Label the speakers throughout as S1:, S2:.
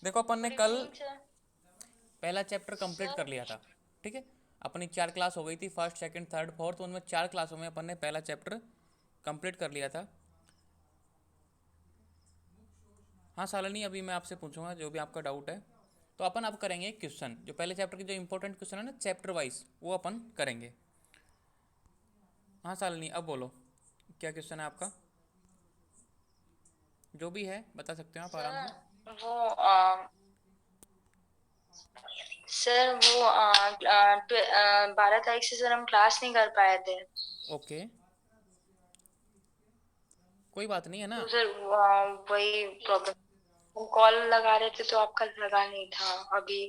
S1: देखो अपन ने
S2: गुड
S1: कल
S2: इवनिंग सर।
S1: पहला चैप्टर कंप्लीट कर
S2: सर
S1: लिया था। ठीक है, अपनी 4 क्लास हो गई थी, फर्स्ट सेकंड थर्ड फोर्थ, उनमें 4 क्लासों में अपन ने पहला चैप्टर कंप्लीट कर लिया था। हाँ शालिनी, अभी मैं आपसे पूछूंगा जो भी आपका डाउट है। तो अपन अब करेंगे क्वेश्चन, जो पहले चैप्टर के जो इंपॉर्टेंट क्वेश्चन है ना चैप्टर वाइज, वो अपन करेंगे। हाँ शालिनी, अब बोलो क्या क्वेश्चन है आपका, जो भी है बता सकते हो आप आराम से।
S2: सर वो अ, सर वो 12 तारीख से सर हम क्लास नहीं कर पाए थे।
S1: ओके, कोई बात नहीं है ना।
S2: तो सर वही प्रॉब्लम। हम कॉल लगा रहे थे तो आपका लगा नहीं था अभी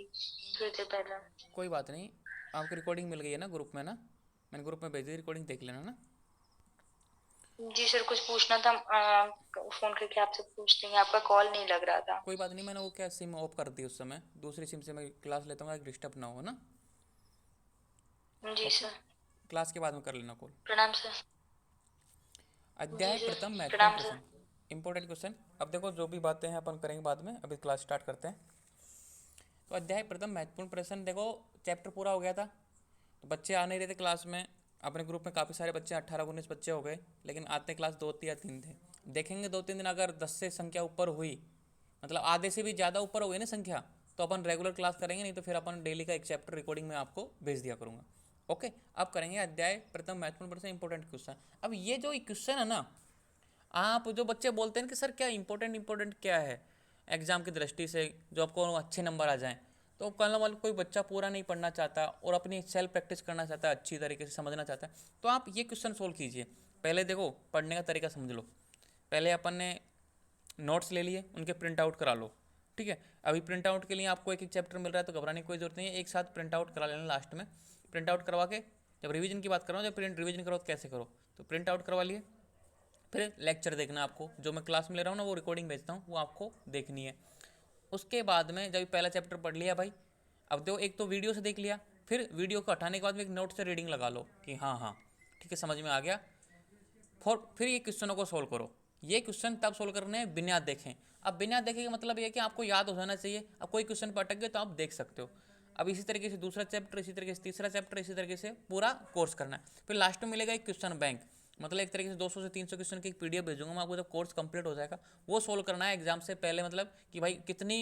S2: थोड़ी देर पहले।
S1: कोई बात नहीं, आपकी रिकॉर्डिंग मिल गई है ना ग्रुप में ना, मैंने ग्रुप में भेजी, रिकॉर्डिंग देख लेना ना।
S2: जी सर, कुछ पूछना था। फोन करके आपसे पूछ लेंगे, आपका कॉल नहीं लग रहा था।
S1: कोई बात नहीं, मैंने वो क्या सिम ऑफ कर दी उस समय, दूसरी सिम से मैं क्लास लेता हूँ, डिस्टर्ब ना हो ना।
S2: जी
S1: ओके,
S2: सर।
S1: क्लास के बाद में कर लेना कॉल।
S2: प्रणाम सर। जी
S1: अध्याय
S2: सर।
S1: प्रथम महत्वपूर्ण
S2: प्रणाम
S1: प्रश्न,
S2: सर।
S1: Important question. अब देखो जो भी बातें हैं अपन करेंगे बाद में, अभी क्लास स्टार्ट करते हैं। तो अध्याय प्रथम महत्वपूर्ण प्रश्न, देखो चैप्टर पूरा हो गया था, तो बच्चे आ नहीं रहे थे क्लास में। अपने ग्रुप में काफ़ी सारे बच्चे, 18-19 बच्चे हो गए, लेकिन आते क्लास 2 या 3 थे। देखेंगे 2-3 दिन अगर 10 से संख्या ऊपर हुई, मतलब आधे से भी ज़्यादा ऊपर हो गई ना संख्या, तो अपन रेगुलर क्लास करेंगे, नहीं तो फिर अपन डेली का एक चैप्टर रिकॉर्डिंग में आपको भेज दिया करूँगा। ओके, अब करेंगे अध्याय प्रथम महत्वपूर्ण प्रश्न, इंपॉर्टेंट क्वेश्चन। अब ये जो क्वेश्चन है ना, आप जो बच्चे बोलते हैं कि सर क्या इंपॉर्टेंट इंपॉर्टेंट क्या है एग्जाम की दृष्टि से जो आपको अच्छे नंबर आ जाएं, तो कल वाले कोई बच्चा पूरा नहीं पढ़ना चाहता और अपनी सेल्फ प्रैक्टिस करना चाहता है, अच्छी तरीके से समझना चाहता है, तो आप ये क्वेश्चन सोल्व कीजिए। पहले देखो पढ़ने का तरीका समझ लो। पहले अपन ने नोट्स ले लिए, उनके प्रिंट आउट करा लो। ठीक है, अभी प्रिंट आउट के लिए आपको एक एक चैप्टर मिल रहा है, तो घबराने की कोई जरूरत नहीं है, एक साथ प्रिंट आउट करा लेना लास्ट में। प्रिंट आउट करवा के जब रिवीजन की बात करो, जब प्रिंट रिवीजन करो तो कैसे करो, तो प्रिंट आउट करवा लिए। फिर लेक्चर देखना आपको, जो मैं क्लास में ले रहा हूँ ना वो रिकॉर्डिंग भेजता हूँ, वो आपको देखनी है। उसके बाद में जब पहला चैप्टर पढ़ लिया भाई, अब देखो एक तो वीडियो से देख लिया, फिर वीडियो को हटाने के बाद में एक नोट से रीडिंग लगा लो कि हाँ हाँ ठीक है समझ में आ गया। फिर ये क्वेश्चनों को सोल्व करो। ये क्वेश्चन तब सोल्व करने हैं बिना देखें। अब बिना देखे का मतलब ये है कि आपको याद हो जाना चाहिए, अब कोई क्वेश्चन पर अटक गए तो आप देख सकते हो। अब इसी तरीके से दूसरा चैप्टर, इसी तरीके से तीसरा चैप्टर, इसी तरीके से पूरा कोर्स करना है। फिर लास्ट में मिलेगा एक क्वेश्चन बैंक, मतलब एक तरीके से 200 से 300 क्वेश्चन की एक पीडीएफ भेजूंगा मैं आपको, जब कोर्स कंप्लीट हो जाएगा वो सोल्व करना है एग्जाम से पहले, मतलब कि भाई कितनी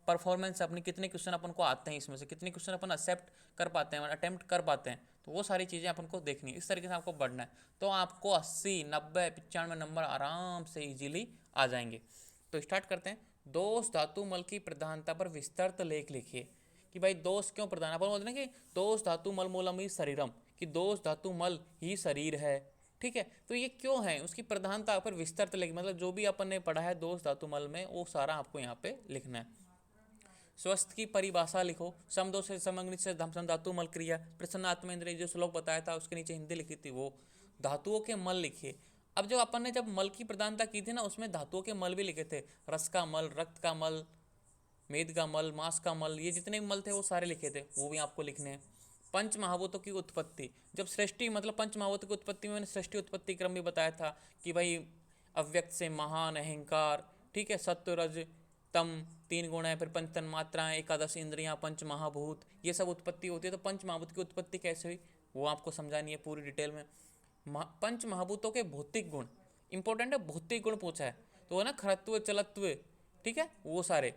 S1: परफॉर्मेंस अपनी, कितने क्वेश्चन अपन को आते हैं, इसमें से कितने क्वेश्चन अपन एक्सेप्ट कर पाते हैं, अटेम्प्ट कर पाते हैं, तो वो सारी चीज़ें अपन को देखनी है। इस तरीके से आपको बढ़ना है, तो आपको 80, 90, 95 नंबर आराम से इजीली आ जाएंगे। तो स्टार्ट करते हैं। दोष धातु मल की प्रधानता पर विस्तृत लेख लिखिए। कि भाई दोष क्यों प्रधान, अपन बोलते हैं कि दोष धातु मल मूलम ही शरीरम, कि दोष धातु मल ही शरीर है। ठीक है, तो ये क्यों है, उसकी प्रधानता पर विस्तृत लेख, मतलब जो भी अपन ने पढ़ा है दोष धातु मल में वो सारा आपको यहाँ पे लिखना है। स्वस्थ की परिभाषा लिखो, समदो से समग्नित से धम धातु मल क्रिया, प्रसन्नात्म इंद्रिय जो श्लोक बताया था उसके नीचे हिंदी लिखी थी वो, धातुओं के मल लिखिए। अब जो अपन ने जब मल की प्रधानता की थी ना, उसमें धातुओं के मल भी लिखे थे, रस का मल, रक्त का मल, मेद का मल, मांस का मल, ये जितने भी मल थे वो सारे लिखे थे, वो भी आपको लिखने हैं। पंच महाभूतों की उत्पत्ति, जब सृष्टि मतलब पंच महाभूतों की उत्पत्ति में मैंने सृष्टि उत्पत्ति क्रम भी बताया था कि भाई अव्यक्त से महान अहंकार, ठीक है, सत्व रज तम 3 गुण है, फिर पंच तन मात्राएं, एकादश इंद्रियां, पंच महाभूत, ये सब उत्पत्ति होती है। तो पंच महाभूत की उत्पत्ति कैसे हुई वो आपको समझानी है पूरी डिटेल में। पंच महाभूतों के भौतिक गुण, इंपॉर्टेंट है, भौतिक गुण पूछा है तो वो ना खरत्व चलत्व, ठीक है, वो सारे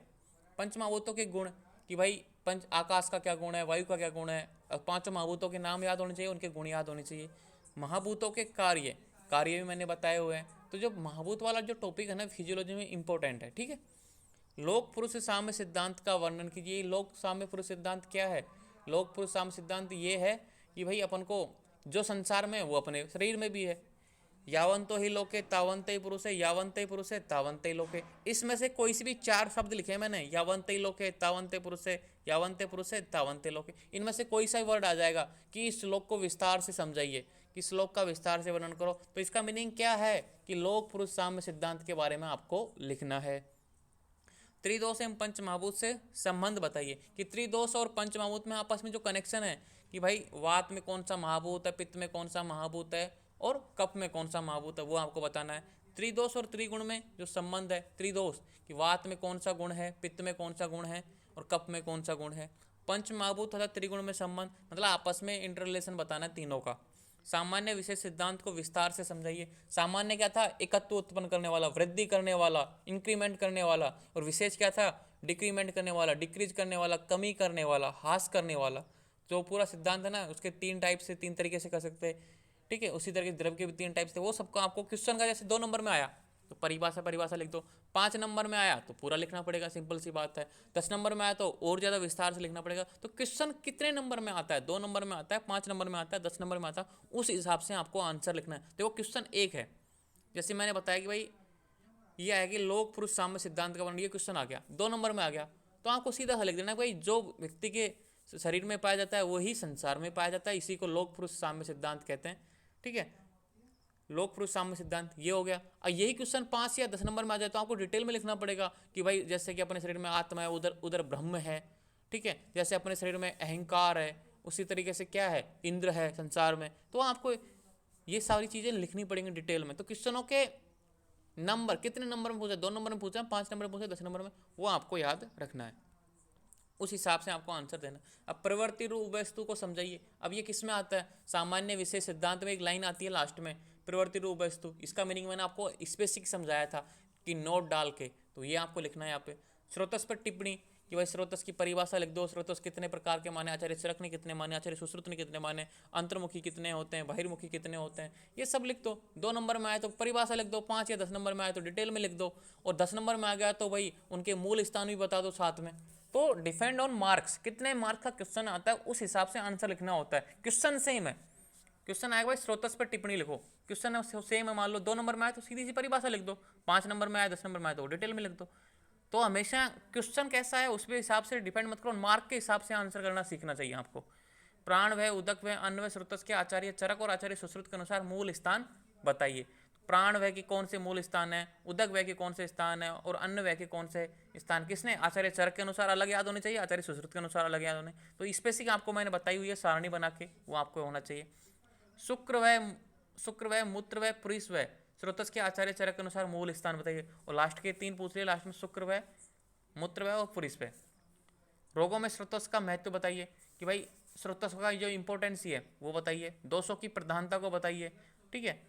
S1: पंच महाभूतों के गुण, कि भाई पंच आकाश का क्या गुण है, वायु का क्या गुण है, और पांचों महाभूतों के नाम याद होने चाहिए, उनके गुण याद होने चाहिए। महाभूतों के कार्य, कार्य भी मैंने बताए हुए हैं। तो जो महाभूत वाला जो टॉपिक है ना फिजियोलॉजी में इंपॉर्टेंट है, ठीक है। लोक पुरुष साम्य सिद्धांत का वर्णन कीजिए। लोक साम्य पुरुष सिद्धांत क्या है, लोक पुरुष साम्य सिद्धांत ये है कि भाई अपन को जो संसार में है वो अपने शरीर में भी है। यावंतो ही लोके तावंते ही पुरुष है, यावंते ही पुरुष है तावंते ही लोके, इसमें से कोई सी भी 4 शब्द लिखे हैं मैंने, यावंते ही लोके, तावंते पुरुष है, यावंते पुरुष है, तावंते लोके, इनमें से कोई सा ही वर्ड आ जाएगा कि इस श्लोक को विस्तार से समझाइए, कि श्लोक का विस्तार से वर्णन करो, तो इसका मीनिंग क्या है कि लोक पुरुष साम्य सिद्धांत के बारे में आपको लिखना है। त्रिदोष एवं पंच महाभूत से संबंध बताइए, कि त्रिदोष और पंच महाभूत में आपस में जो कनेक्शन है, कि भाई वात में कौन सा महाभूत है, पित्त में कौन सा महाभूत है, और कफ में कौन सा महाभूत है, वो आपको बताना है। त्रिदोष और त्रिगुण में जो संबंध है, त्रिदोष कि वात में कौन सा गुण है, पित्त में कौन सा गुण है और कफ में कौन सा गुण है। पंच महाभूत तथा त्रिगुण में संबंध मतलब आपस में इंटर रिलेशन बताना है तीनों का। सामान्य विशेष सिद्धांत को विस्तार से समझाइए। सामान्य क्या था, एकत्व उत्पन्न करने वाला, वृद्धि करने वाला, इंक्रीमेंट करने वाला, और विशेष क्या था, डिक्रीमेंट करने वाला, डिक्रीज करने वाला, कमी करने वाला, ह्रास करने वाला। जो पूरा सिद्धांत है ना, उसके तीन टाइप से, तीन तरीके से कर सकते हैं, ठीक है। उसी तरह के द्रव के भी तीन टाइप थे, वो सबको आपको क्वेश्चन का जैसे 2 नंबर में आया तो परिभाषा लिख दो, 5 नंबर में आया तो पूरा लिखना पड़ेगा, सिंपल सी बात है। 10 नंबर में आया तो और ज़्यादा विस्तार से लिखना पड़ेगा। तो क्वेश्चन कितने नंबर में आता है, 2 नंबर में आता है, 5 नंबर में आता है, 10 नंबर में आता है, उस हिसाब से आपको आंसर लिखना है। देखो क्वेश्चन एक है, जैसे मैंने बताया कि भाई ये है कि लोक पुरुष साम्य सिद्धांत का वर्णन, ये क्वेश्चन आ गया 2 नंबर में आ गया, तो आपको सीधा सा लिख देना भाई जो व्यक्ति के शरीर में पाया जाता है वही संसार में पाया जाता है, इसी को लोक पुरुष साम्य सिद्धांत कहते हैं, ठीक है। लोक पुरुष साम्य सिद्धांत ये हो गया। और यही क्वेश्चन 5 या 10 नंबर में आ जाए तो आपको डिटेल में लिखना पड़ेगा कि भाई जैसे कि अपने शरीर में आत्मा है, उधर उधर ब्रह्म है, ठीक है। जैसे अपने शरीर में अहंकार है, उसी तरीके से क्या है, इंद्र है संसार में। तो आपको ये सारी चीज़ें लिखनी पड़ेंगी डिटेल में। तो क्वेश्चनों के नंबर कितने नंबर में पूछा, 2 नंबर में पूछा, 5 नंबर में पूछा, 10 नंबर में, वो आपको याद रखना है, उस हिसाब से आपको आंसर देना। अब प्रवृत्ति रूप वस्तु को समझाइए। अब ये किस में आता है, सामान्य विशेष सिद्धांत में एक लाइन आती है लास्ट में, प्रवृत्ति रूप वस्तु। इसका मीनिंग मैंने आपको स्पेसिफिक समझाया था कि नोट डाल के, तो ये आपको लिखना है यहाँ पे। स्रोतस पर टिप्पणी कि भाई स्रोतस की परिभाषा लिख दो, स्रोतस कितने प्रकार के माने, आचार्य चरक ने कितने माने, आचार्य सुश्रुत ने कितने माने, अंतर्मुखी कितने होते हैं, बहिर्मुखी कितने होते हैं, ये सब लिख दो। 2 नंबर में आए तो परिभाषा लिख दो, 5 या 10 नंबर में आए तो डिटेल में लिख दो, और 10 नंबर में आ गया तो भाई उनके मूल स्थान भी बता दो साथ में। तो डिपेंड ऑन मार्क्स, कितने मार्क्स का क्वेश्चन आता है उस हिसाब से आंसर लिखना होता है। क्वेश्चन सेम है, क्वेश्चन आएगा भाई स्रोतस पर टिप्पणी लिखो, क्वेश्चन सेम है, मान लो 2 नंबर में आए तो सीधी सी परिभाषा लिख दो, 5 नंबर में आए 10 नंबर में आए तो डिटेल में लिख दो। तो हमेशा क्वेश्चन कैसा है उस हिसाब से डिपेंड मत करो, मार्क के हिसाब से आंसर करना सीखना चाहिए आपको। प्राण व उदक व अन्न व स्रोतस के आचार्य चरक और आचार्य सुश्रुत के अनुसार मूल स्थान बताइए। प्राण वह के कौन से मूल स्थान है, उदक वह के कौन से स्थान है, और अन्न वह के कौन से स्थान किसने, आचार्य चरक के अनुसार अलग याद होने चाहिए, आचार्य सुश्रुत के अनुसार अलग याद होने। तो स्पेसिफिक आपको मैंने बताई हुई है सारणी बना के, वो आपको होना चाहिए। शुक्र व मूत्र व पुरुष व स्रोतस के आचार्य चरक के अनुसार मूल स्थान बताइए। और लास्ट के 3 पूछ लिए, लास्ट में शुक्र व मूत्र व और पुरुष व। रोगों में स्रोतस का महत्व बताइए कि भाई स्रोतस का जो इंपॉर्टेंस है वो बताइए, दोषों की प्रधानता को बताइए, ठीक है।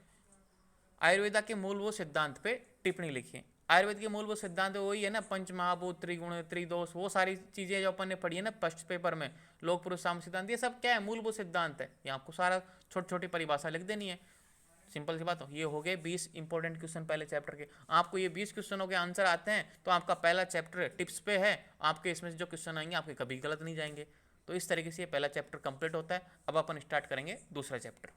S1: आयुर्वेदा के मूलभूत सिद्धांत पे टिप्पणी लिखिए। आयुर्वेद के मूलभूत सिद्धांत वही है ना, पंच महाभूत, त्रिगुण, त्रिदोष, वो सारी चीजें जो अपन ने पढ़ी है ना फर्स्ट पेपर में, लोक पुरुष साम्य सिद्धांत, ये सब क्या है, मूलभूत सिद्धांत है। ये आपको सारा छोटी छोटी परिभाषा लिख देनी है, सिंपल सी बात हो। ये हो गए 20 इंपॉर्टेंट क्वेश्चन पहले चैप्टर के। आपको ये 20 क्वेश्चनों के आंसर आते हैं तो आपका पहला चैप्टर टिप्स पे है, आपके इसमें से जो क्वेश्चन आएंगे आपके कभी गलत नहीं जाएंगे। तो इस तरीके से ये पहला चैप्टर कंप्लीट होता है। अब अपन स्टार्ट करेंगे दूसरा चैप्टर।